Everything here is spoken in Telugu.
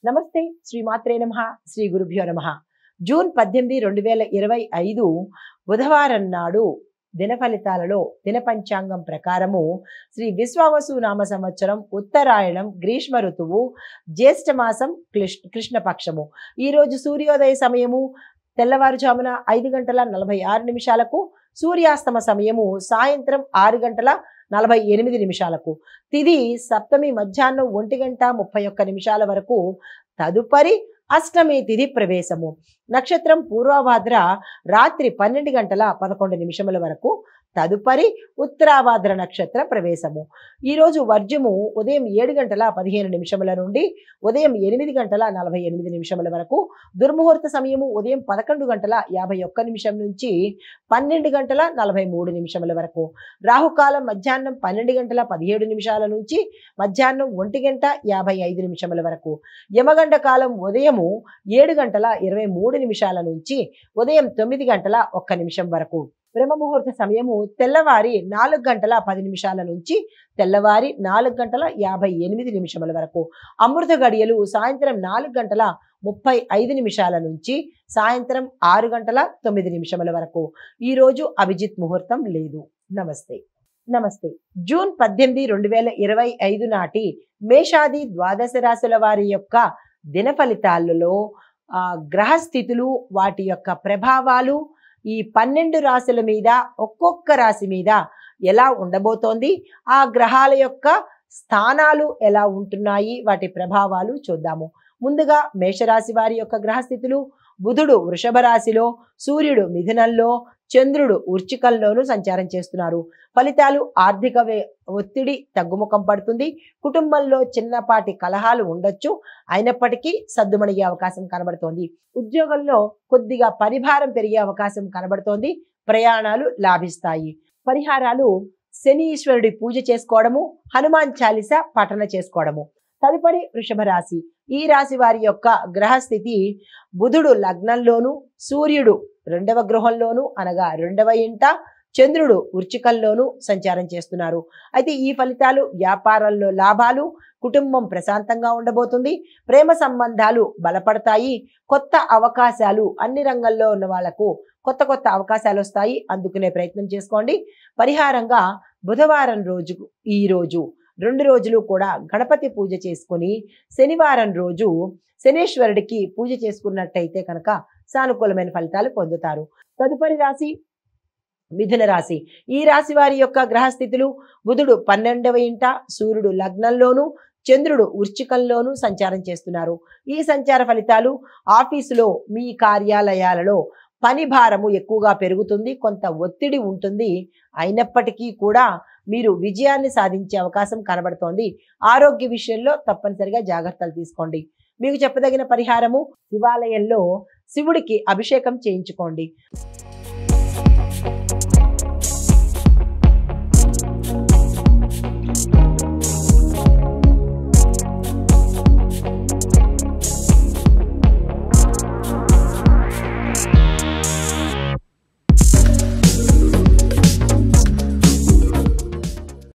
నమస్తే శ్రీ మాత్రే నమః శ్రీ గురుభ్యో నమః. జూన్ 18, 2025 బుధవారం నాడు దిన ఫలితాలలో దిన పంచాంగం ప్రకారము శ్రీ విశ్వావసు నామ సంవత్సరం ఉత్తరాయణం గ్రీష్మ ఋతువు జ్యేష్ఠ మాసం కృష్ణపక్షము. ఈరోజు సూర్యోదయ సమయము తెల్లవారుజామున 5:46 సూర్యాస్తమ సమయము సాయంత్రం 6:48 తిథి సప్తమి మధ్యాహ్నం 1:31 వరకు. తదుపరి అష్టమి తిథి ప్రవేశము. నక్షత్రం పూర్వభాద్ర రాత్రి 12:11 వరకు. తదుపరి ఉత్తరాభాద్ర నక్షత్ర ప్రవేశము. ఈరోజు వర్జము ఉదయం 7:15 నుండి ఉదయం 8:48 వరకు. దుర్ముహూర్త సమయము ఉదయం 11:51 నుంచి 12:43 వరకు. రాహుకాలం మధ్యాహ్నం 12:17 నుంచి మధ్యాహ్నం 1:55 వరకు. యమగండ కాలం ఉదయము 7:23 నుంచి ఉదయం 9:01 వరకు. బ్రహ్మముహూర్త సమయము తెల్లవారి 4:10 నుంచి తెల్లవారి 4:58 వరకు. అమృత గడియలు సాయంత్రం 4:35 నుంచి సాయంత్రం 6:09 వరకు. ఈరోజు అభిజిత్ ముహూర్తం లేదు. నమస్తే. జూన్ 18, 2025 నాటి మేషాది ద్వాదశ రాశుల వారి యొక్క దిన ఫలితాలలో గ్రహస్థితులు వాటి యొక్క ప్రభావాలు ఈ 12 రాశుల మీద ఒక్కొక్క రాశి మీద ఎలా ఉండబోతోంది, ఆ గ్రహాల యొక్క స్థానాలు ఎలా ఉంటున్నాయి, వాటి ప్రభావాలు చూద్దాము. ముందుగా మేషరాశి వారి యొక్క గ్రహస్థితులు. బుధుడు వృషభ రాశిలో, సూర్యుడు మిథునంలో, చంద్రుడు వృశ్చికంలోనూ సంచారం చేస్తున్నారు. ఫలితాలు ఆర్థిక ఒత్తిడి తగ్గుముఖం పడుతుంది. కుటుంబంలో చిన్నపాటి కలహాలు ఉండొచ్చు, అయినప్పటికీ సద్దుమణిగే అవకాశం కనబడుతోంది. ఉద్యోగంలో కొద్దిగా పరిభారం పెరిగే అవకాశం కనబడుతోంది. ప్రయాణాలు లాభిస్తాయి. పరిహారాలు శని ఈశ్వరుడి పూజ చేసుకోవడము, హనుమాన్ చాలీస పఠన చేసుకోవడము. తదుపరి వృషభ రాశి. ఈ రాశి వారి యొక్క గ్రహస్థితి బుధుడు లగ్నంలోను, సూర్యుడు 2వ గృహంలోను అనగా 2వ ఇంట, చంద్రుడు వృశ్చికంలోను సంచారం చేస్తున్నారు. అయితే ఈ ఫలితాలు వ్యాపారంలో లాభాలు, కుటుంబం ప్రశాంతంగా ఉండబోతుంది. ప్రేమ సంబంధాలు బలపడతాయి. కొత్త అవకాశాలు అన్ని రంగాల్లో ఉన్న వాళ్లకు కొత్త అవకాశాలు వస్తాయి. అందుకునే ప్రయత్నం చేసుకోండి. పరిహారంగా బుధవారం రోజు ఈ రోజు 2 రోజులు కూడా గణపతి పూజ చేసుకుని శనివారం రోజు శనేశ్వరుడికి పూజ చేసుకున్నట్టయితే కనుక సానుకూలమైన ఫలితాలు పొందుతారు. తదుపరి రాశి మిథున రాశి. ఈ రాశి వారి యొక్క గ్రహస్థితులు బుధుడు 12వ ఇంట, సూర్యుడు లగ్నంలోను, చంద్రుడు వృశ్చికంలోను సంచారం చేస్తున్నారు. ఈ సంచార ఫలితాలు ఆఫీసులో మీ కార్యాలయాలలో పని భారము ఎక్కువగా పెరుగుతుంది. కొంత ఒత్తిడి ఉంటుంది. అయినప్పటికీ కూడా మీరు విజయాన్ని సాధించే అవకాశం కనబడుతోంది. ఆరోగ్య విషయంలో తప్పనిసరిగా జాగ్రత్తలు తీసుకోండి. మీకు చెప్పదగిన పరిహారము శివాలయంలో శివుడికి అభిషేకం చేయించుకోండి.